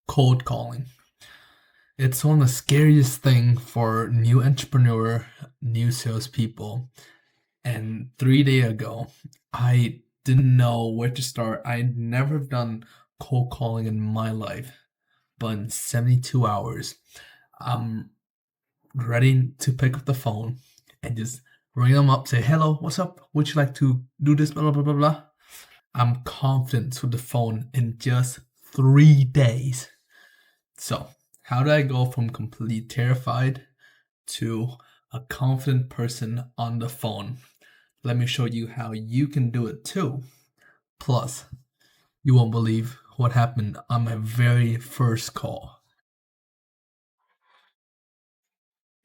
Cold calling. It's one of the scariest thing for new entrepreneur, new salespeople. And 3 days ago, I didn't know where to start. I'd never done cold calling in my life, but in 72 hours, I'm ready to pick up the phone and just ring them up, say, "Hello, what's up? Would you like to do this?" Blah blah blah blah blah. I'm confident with the phone in just 3 days. So, how do I go from completely terrified to a confident person on the phone? Let me show you how you can do it too. Plus, you won't believe what happened on my very first call.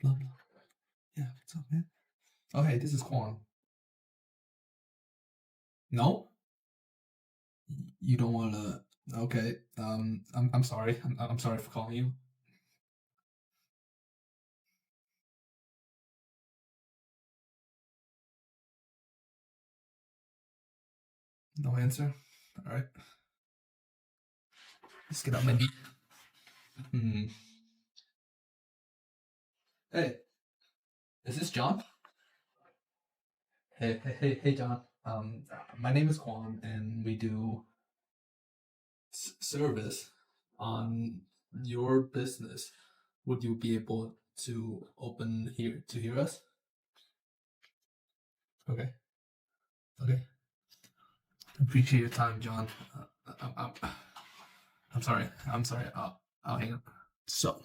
Blah, blah. Yeah, what's up, man? Oh, hey, this is Quan. No, you don't want to. Okay, I'm sorry. I'm sorry for calling you. No answer. All right, let's get up, maybe. Hmm. Hey, is this John? Hey, John. My name is Quan, and we do service on your business. Would you be able to open here to hear us? Okay. Okay. Appreciate your time, John. I'm sorry. I'm sorry. I'll hang up. So,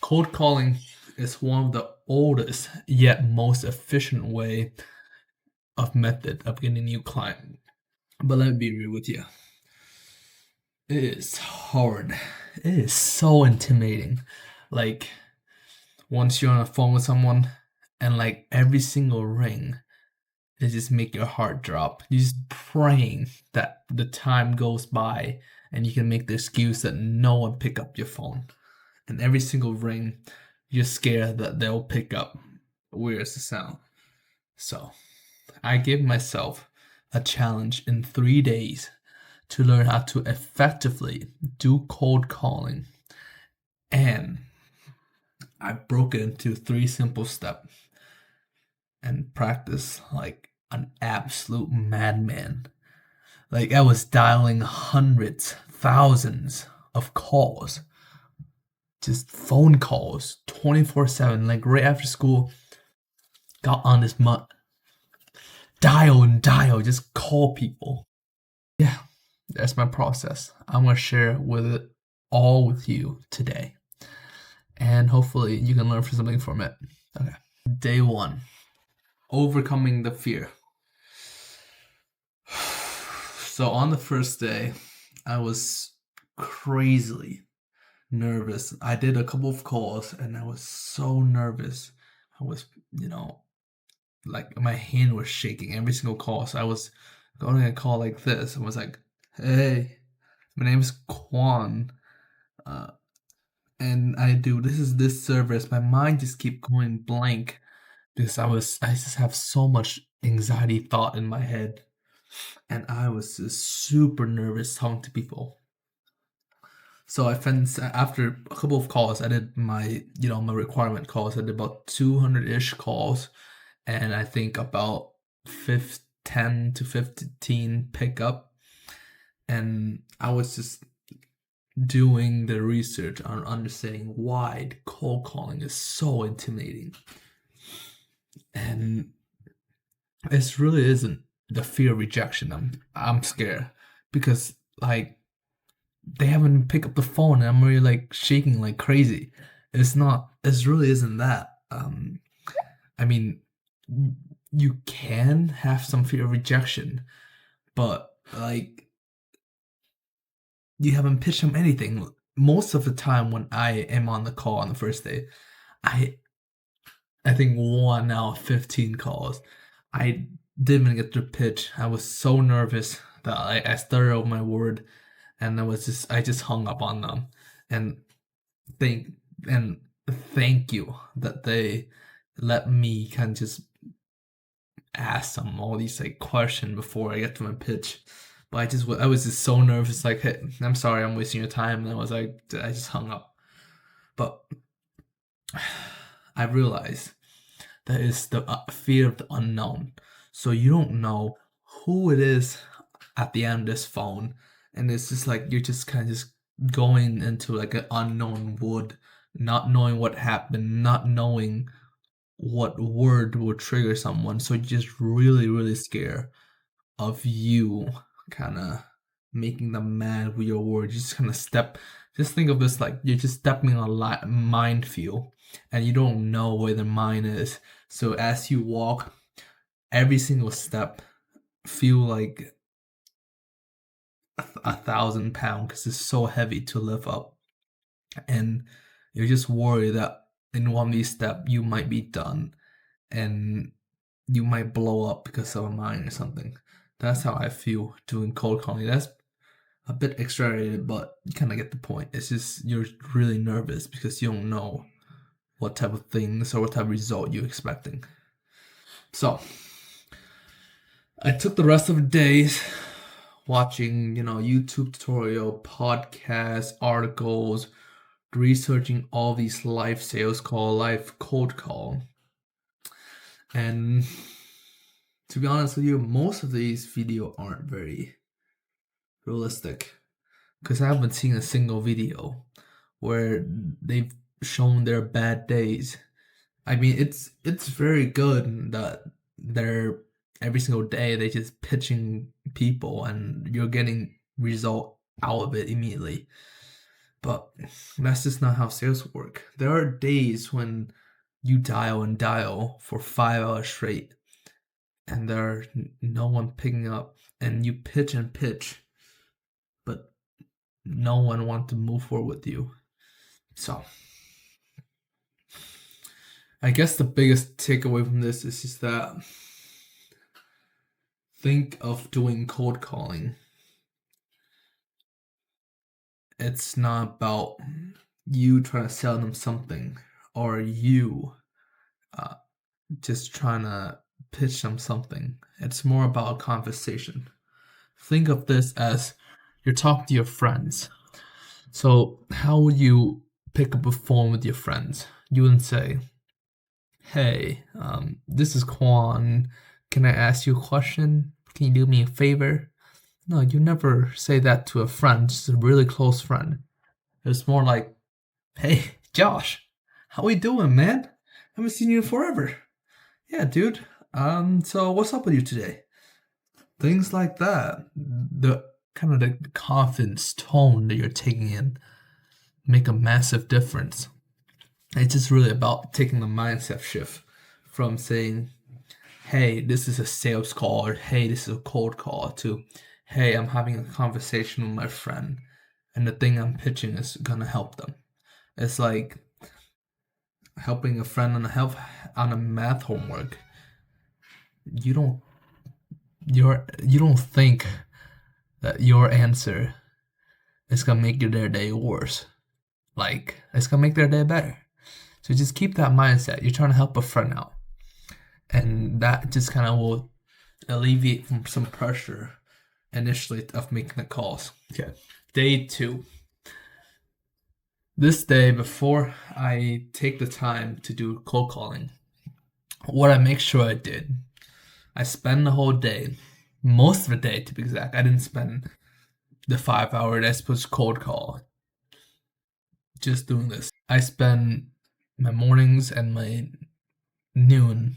cold calling is one of the oldest yet most efficient way of method of getting a new client. But let me be real with you. It is hard. It is so intimidating. Like once you're on the phone with someone and like every single ring, it just make your heart drop. You're just praying that the time goes by and you can make the excuse that no one pick up your phone. And every single ring, you're scared that they'll pick up. Where's the sound? So I give myself a challenge in 3 days to learn how to effectively do cold calling. And I broke it into three simple steps and practice like an absolute madman. Like I was dialing hundreds, thousands of calls, just phone calls 24/7. Like right after school, got on this dial and dial, just call people. Yeah, that's my process. I'm gonna share with it all with you today. And hopefully you can learn something from it. Okay. Day one, overcoming the fear. So on the first day, I was crazily nervous. I did a couple of calls and I was so nervous. I was, like my hand was shaking every single call. So I was going to a call like this and was like, "Hey, my name is Quan. Uh, and I do this service." My mind just keep going blank because I just have so much anxiety thought in my head. And I was just super nervous talking to people. So I finished after a couple of calls. I did my requirement calls. I did about 200-ish calls, and I think about 10 to 15 pickup. And I was just doing the research on understanding why cold calling is so intimidating. And it really isn't the fear of rejection. I'm scared because like they haven't picked up the phone and I'm really like shaking like crazy. It's not. It really isn't that. I mean, you can have some fear of rejection, but like you haven't pitched them anything. Most of the time when I am on the call on the first day, I I think 1 out of 15 calls, I didn't even get to pitch. I was so nervous that I started out my word and I just hung up on them and thank and thank you that they let me kind of just ask them all these like questions before I get to my pitch. But I was just so nervous. Like, hey, I'm sorry, I'm wasting your time. And I was like, I just hung up. But I realized that is the fear of the unknown. So you don't know who it is at the end of this phone, and it's just like you're just kind of just going into like an unknown wood, not knowing what happened, not knowing what word will trigger someone. So you're just really, really scared of you kind of making them mad with your words. You just kind of just think of this like you're just stepping on a minefield and you don't know where the mine is. So as you walk, every single step feel like 1,000 pounds because it's so heavy to lift up. And you're just worried that in one of these steps you might be done and you might blow up because of a mine or something. That's how I feel doing cold calling. That's a bit exaggerated, but you kind of get the point. It's just you're really nervous because you don't know what type of things or what type of result you're expecting. So I took the rest of the days watching, YouTube tutorial, podcasts, articles, researching all these live sales call, live cold call. And to be honest with you, most of these videos aren't very realistic because I haven't seen a single video where they've shown their bad days. I mean, it's very good that they're every single day they just pitching people and you're getting result out of it immediately. But that's just not how sales work. There are days when you dial and dial for 5 hours straight and there's no one picking up, and you pitch and pitch, but no one wants to move forward with you. So I guess the biggest takeaway from this is just that think of doing cold calling. It's not about you trying to sell them something or you just trying to pitch them something. It's more about a conversation. Think of this as you're talking to your friends. So how would you pick up a phone with your friends? You wouldn't say, hey, this is Quan. Can I ask you a question? Can you do me a favor? No, you never say that to a friend, just a really close friend. It's more like, hey, Josh, how we doing, man? Haven't seen you in forever. Yeah, dude. So what's up with you today? Things like that. The kind of the confidence tone that you're taking in make a massive difference. It's just really about taking the mindset shift from saying, hey, this is a sales call, or hey, this is a cold call, to hey, I'm having a conversation with my friend and the thing I'm pitching is gonna help them. It's like helping a friend on a math homework. You don't think that your answer is gonna make their day worse. Like, it's gonna make their day better. So just keep that mindset. You're trying to help a friend out. And that just kind of will alleviate from some pressure initially of making the calls. Okay. Day 2. This day, before I take the time to do cold calling, what I make sure I did, I spend the whole day, most of the day to be exact. I didn't spend the 5 hour that's supposed to cold call just doing this. I spend my mornings and my noon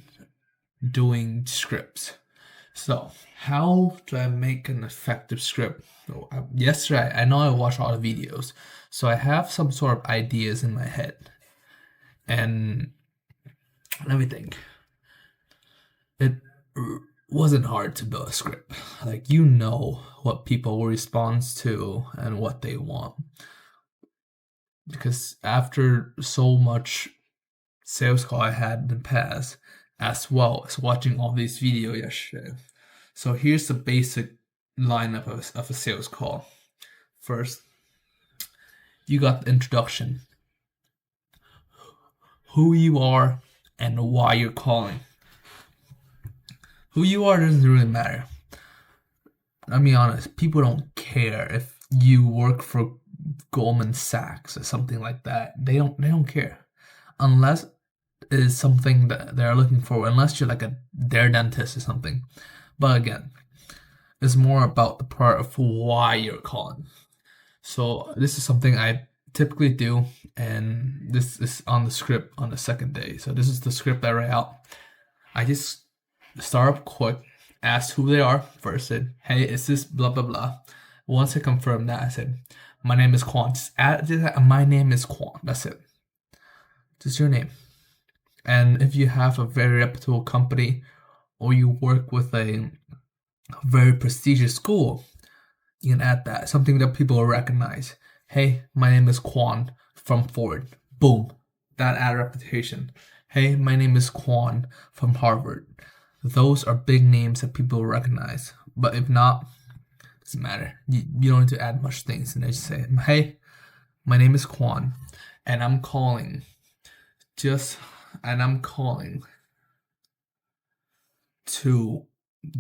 doing scripts. So how do I make an effective script? Yesterday, I know I watched all the videos, so I have some sort of ideas in my head. And let me think. It wasn't hard to build a script. Like, you know what people will respond to and what they want. Because after so much sales call I had in the past, as well as watching all these videos yesterday. So here's the basic lineup of a sales call. First, you got the introduction, who you are and why you're calling. Who you are doesn't really matter. I'll be honest, people don't care if you work for Goldman Sachs or something like that. They don't care. Unless it is something that they're looking for, unless you're like their dentist or something. But again, it's more about the part of why you're calling. So this is something I typically do, and this is on the script on the second day. So this is the script I write out. I just start up quick, ask who they are first, said, hey, is this blah blah blah. Once I confirm that, I said, my name is Quan. Just add my name is Quan. That's it. Just your name. And if you have a very reputable company or you work with a very prestigious school, you can add that. Something that people will recognize. Hey, my name is Quan from Ford. Boom. That add reputation. Hey, my name is Quan from Harvard. Those are big names that people will recognize. But if not, it doesn't matter. You don't need to add much things. And they just say, hey, my name is Quan, and I'm calling to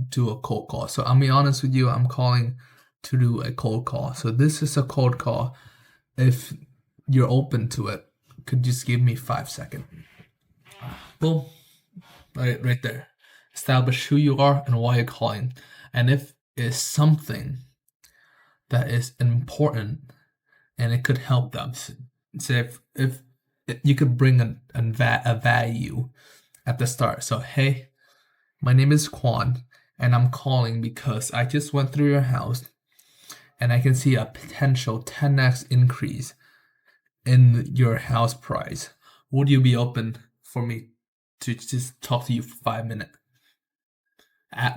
do a cold call. So I'll be honest with you, I'm calling to do a cold call. So this is a cold call. If you're open to it, could you just give me 5 seconds? Boom. Right there. Establish who you are and why you're calling. And if it's something that is important and it could help them. Say if you could bring a value at the start. So, hey, my name is Quan, and I'm calling because I just went through your house, and I can see a potential 10x increase in your house price. Would you be open for me to just talk to you for 5 minutes?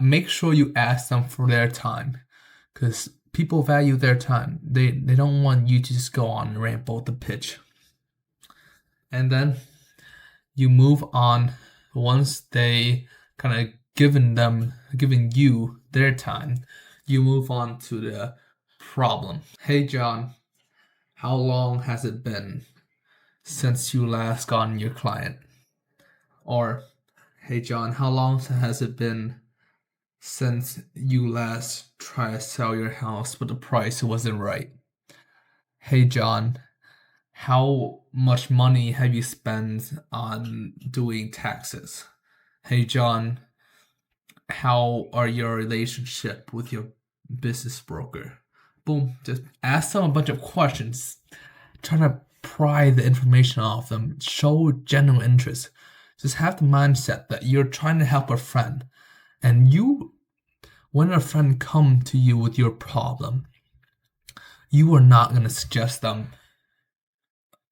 Make sure you ask them for their time, because people value their time. They don't want you to just go on and ramble the pitch. And then you move on once they kind of giving you their time. You move on to the problem. Hey John, how long has it been since you last gotten your client? Or, hey John, how long has it been since you last tried to sell your house but the price wasn't right? Hey John, how much money have you spent on doing taxes? Hey John, how are your relationship with your business broker? Boom, just ask them a bunch of questions, trying to pry the information off them, show genuine interest. Just have the mindset that you're trying to help a friend, and when a friend come to you with your problem, you are not going to suggest them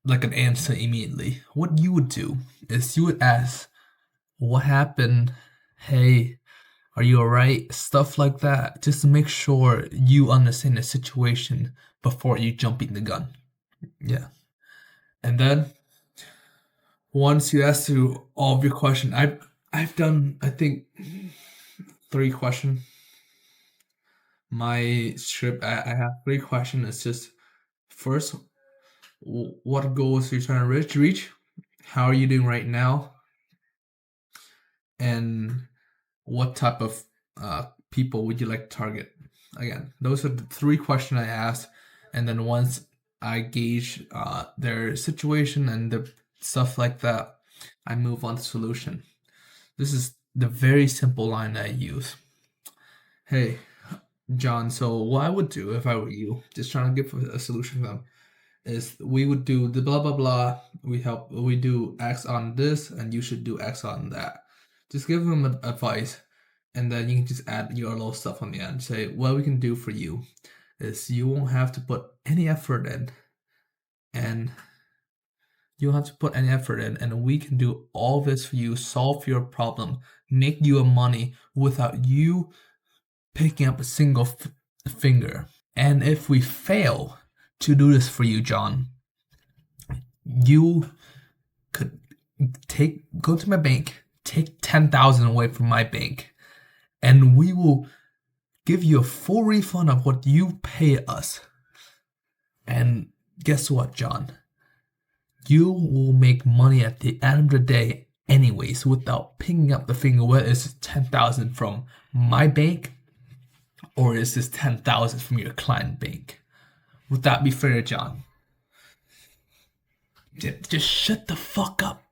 like an answer immediately. What you would do is you would ask, what happened? Hey, are you alright? Stuff like that, just to make sure you understand the situation before you jumping the gun. Yeah. And then once you ask through all of your questions, I've done, I think, 3 questions. My script, I have 3 questions. It's just, first, what goals are you trying to reach? How are you doing right now? And what type of people would you like to target? Again, those are the 3 questions I asked. And then once I gauge their situation and the stuff like that, I move on to solution. This is the very simple line I use. Hey, John, so what I would do if I were you, just trying to give a solution to them, is we would do the blah blah blah. We do X on this, and you should do X on that. Just give them advice, and then you can just add your little stuff on the end. Say, what we can do for you is you won't have to put any effort in, and we can do all this for you, solve your problem, make you money without you picking up a single finger. And if we fail to do this for you, John, you could go to my bank, take 10,000 away from my bank, and we will give you a full refund of what you pay us. And guess what, John? You will make money at the end of the day anyways without picking up the finger, whether it's 10,000 from my bank or is this 10,000 from your client bank? Would that be fair, John? Just shut the fuck up.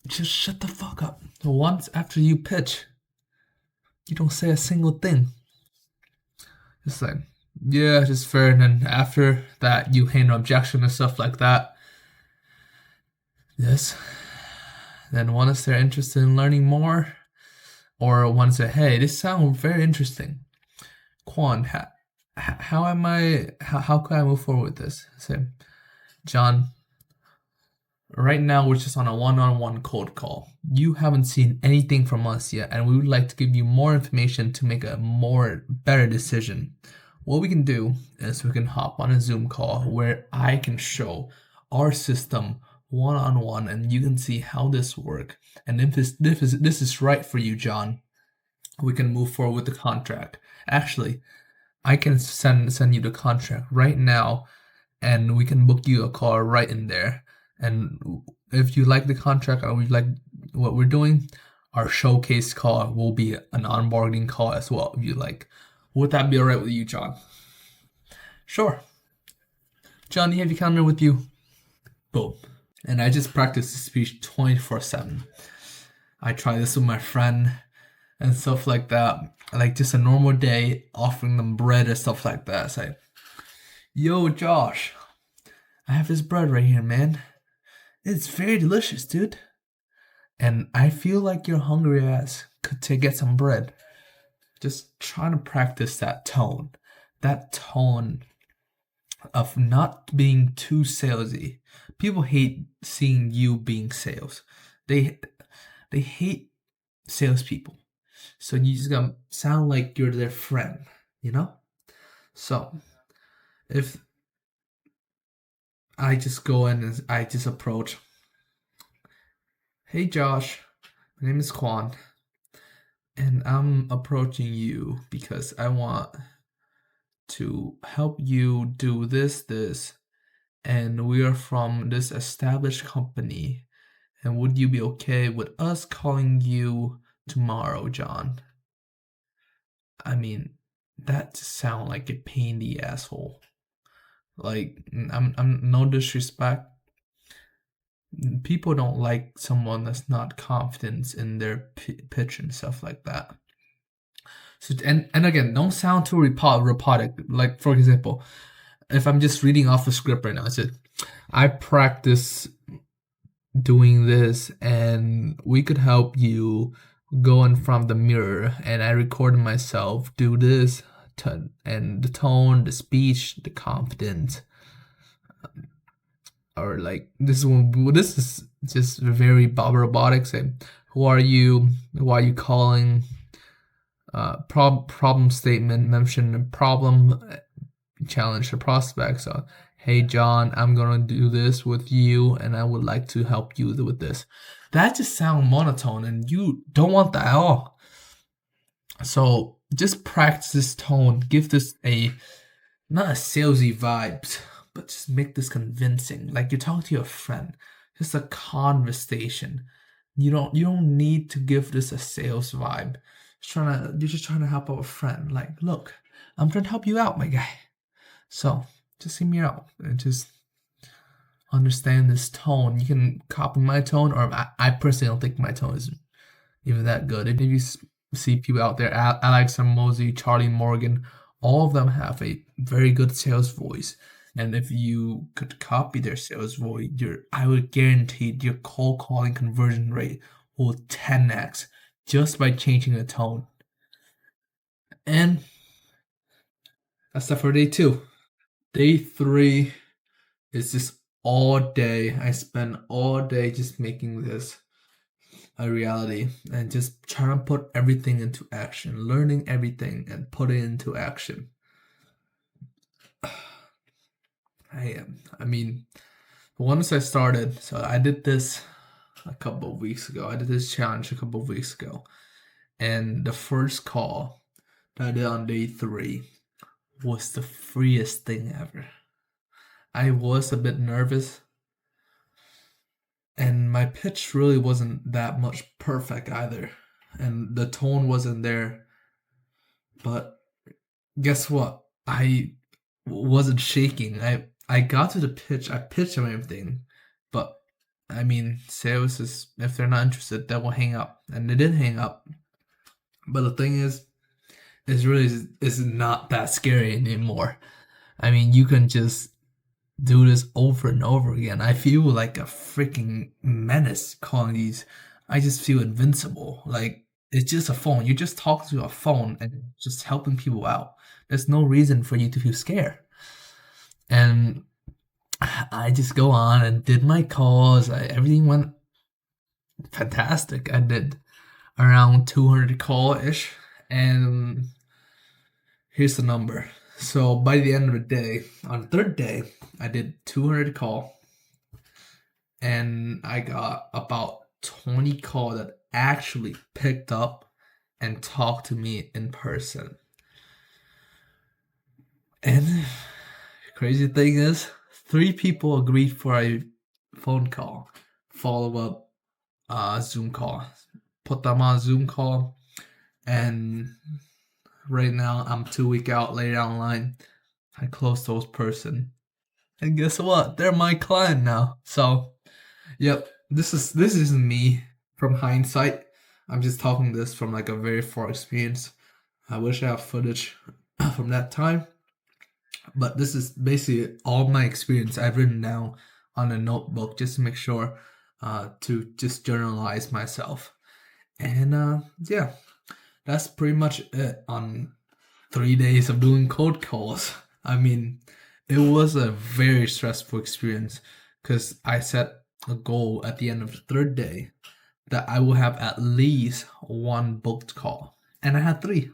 Just shut the fuck up. Once after you pitch, you don't say a single thing. Just like, yeah, just fair. And then after that, you hand an objection and stuff like that. Yes. Then once they're interested in learning more, or once say, hey, this sounds very interesting. Quan, how am I? How can I move forward with this? Say, John, right now we're just on a one-on-one cold call. You haven't seen anything from us yet, and we would like to give you more information to make a better decision. What we can do is we can hop on a Zoom call where I can show our system one-on-one, and you can see how this works. And if this is right for you, John, we can move forward with the contract. Actually, I can send you the contract right now, and we can book you a call right in there. And if you like the contract or you like what we're doing, our showcase call will be an onboarding call as well, if you like. Would that be alright with you, John? Sure. John, you have your calendar with you? Boom. And I just practice this speech 24/7. I try this with my friend and stuff like that. Like just a normal day, offering them bread and stuff like that. It's like, yo, Josh, I have this bread right here, man. It's very delicious, dude. And I feel like your hungry ass could get some bread. Just trying to practice that tone. That tone of not being too salesy. People hate seeing you being sales. They hate salespeople. So you just gotta sound like you're their friend, you know? So if I just go in and I just approach, hey Josh, my name is Quan, and I'm approaching you because I want to help you do this, and we are from this established company, and would you be okay with us calling you tomorrow, John? I mean, that just sound like a pain in the asshole. Like, I'm no disrespect. People don't like someone that's not confident in their pitch and stuff like that. So and again, don't sound too robotic. Like for example, if I'm just reading off a script right now, I said, I practice doing this, and we could help you go in front of the mirror, and I record myself do this, and the tone, the speech, the confidence, or like this is just very robotic. Say, who are you? Why are you calling? Problem statement, mention a problem, challenge the prospect. So, hey John, I'm gonna do this with you, and I would like to help you with this. That just sounds monotone, and you don't want that at all. So just practice this tone. Give this not a salesy vibes, but just make this convincing. Like you're talking to your friend. Just a conversation. You don't need to give this a sales vibe. You're just trying to help out a friend. Like, look, I'm trying to help you out, my guy. So just hear me out and just understand this tone. You can copy my tone, or I personally don't think my tone is even that good. If you see people out there, Alex Hormozi, Charlie Morgan, all of them have a very good sales voice. And if you could copy their sales voice, I would guarantee your cold calling conversion rate will 10x just by changing the tone. And that's that for day 2. Day 3 is just all day. I spend all day just making this a reality and just trying to put everything into action, learning everything and put it into action. I mean, once I started, so I did this a couple of weeks ago. I did this challenge a couple of weeks ago. And the first call that I did on day 3 was the freest thing ever. I was a bit nervous, and my pitch really wasn't that much perfect either, and the tone wasn't there. But guess what? I wasn't shaking. I got to the pitch. I pitched them everything, but I mean, sales is if they're not interested, they will hang up, and they did hang up. But the thing is, it's really is not that scary anymore. I mean, you can just do this over and over again. I feel like a freaking menace calling these. I just feel invincible. Like it's just a phone. You just talk to a phone and just helping people out. There's no reason for you to feel scared. And I just go on and did my calls. Everything went fantastic. I did around 200 call ish, and here's the number. So by the end of the day, on the third day, I did 200 call, and I got about 20 call that actually picked up and talked to me in person. And crazy thing is, 3 people agreed for a phone call, follow up, Zoom call. Put them on Zoom call, and right now I'm 2 weeks out later down the line. I closed those person, and guess what? They're my client now. So, yep, this isn't me from hindsight. I'm just talking this from like a very far experience. I wish I have footage from that time, but this is basically all my experience I've written down on a notebook just to make sure to just journalize myself. And yeah, that's pretty much it on 3 days of doing cold calls. I mean, it was a very stressful experience because I set a goal at the end of the third day that I will have at least 1 booked call. And I had 3.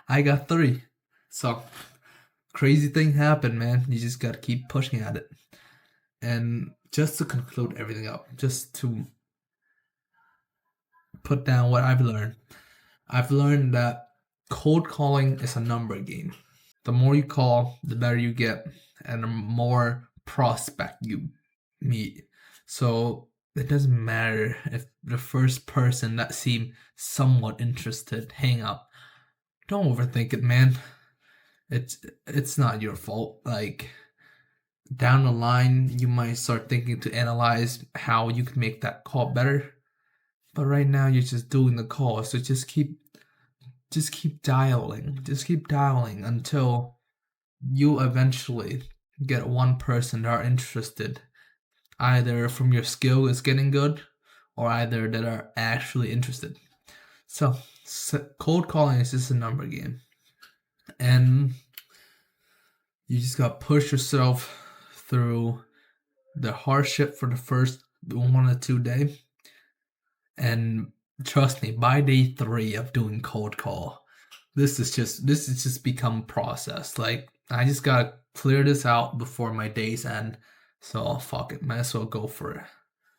I got 3. So, crazy thing happened, man. You just gotta keep pushing at it. And just to conclude everything up, just to put down what I've learned that cold calling is a number game. The more you call, the better you get, and the more prospect you meet. So it doesn't matter if the first person that seemed somewhat interested hang up. Don't overthink it, man. It's not your fault. Like down the line, you might start thinking to analyze how you can make that call better. But right now, you're just doing the call, so just keep dialing. Just keep dialing until you eventually get 1 person that are interested, either from your skill is getting good or either that are actually interested. So cold calling is just a number game, and you just gotta push yourself through the hardship for the first 1 or 2 days. And trust me, by day 3 of doing cold call, this is just become process. Like I just gotta clear this out before my days end. So fuck it, might as well go for it.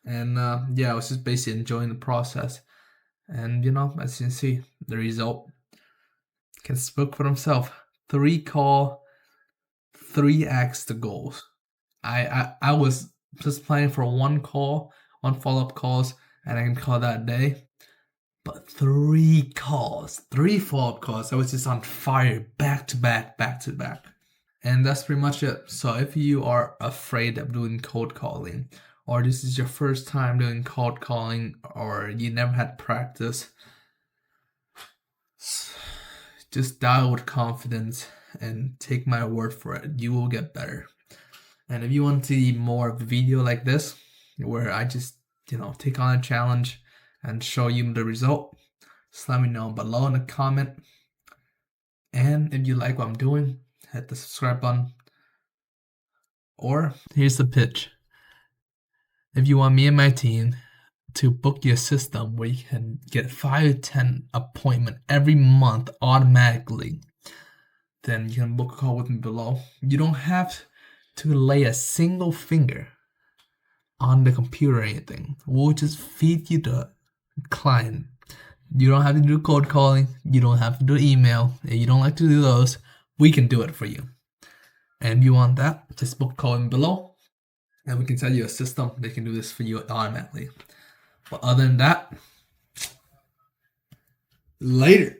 And yeah, I was just basically enjoying the process. And you know, as you can see, the result can speak for themselves. 3 call, 3x the goals. I was just planning for 1 call, 1 follow-up calls, and I can call that day. But 3 calls, 3 follow-up calls, I was just on fire, back to back, back to back. And that's pretty much it. So if you are afraid of doing cold calling, or this is your first time doing cold calling, or you never had practice, just dial with confidence and take my word for it. You will get better. And if you want to see more of the video like this, where I just, take on a challenge and show you the result, just let me know below in the comment. And if you like what I'm doing, hit the subscribe button. Or here's the pitch. If you want me and my team to book your system where you can get 5 to 10 appointment every month automatically, then you can book a call with me below. You don't have to lay a single finger on the computer or anything. We'll just feed you the client. You don't have to do cold calling. You don't have to do email. If you don't like to do those, we can do it for you. And if you want that, just book a call in below, and we can tell you a system that can do this for you automatically. But other than that, later.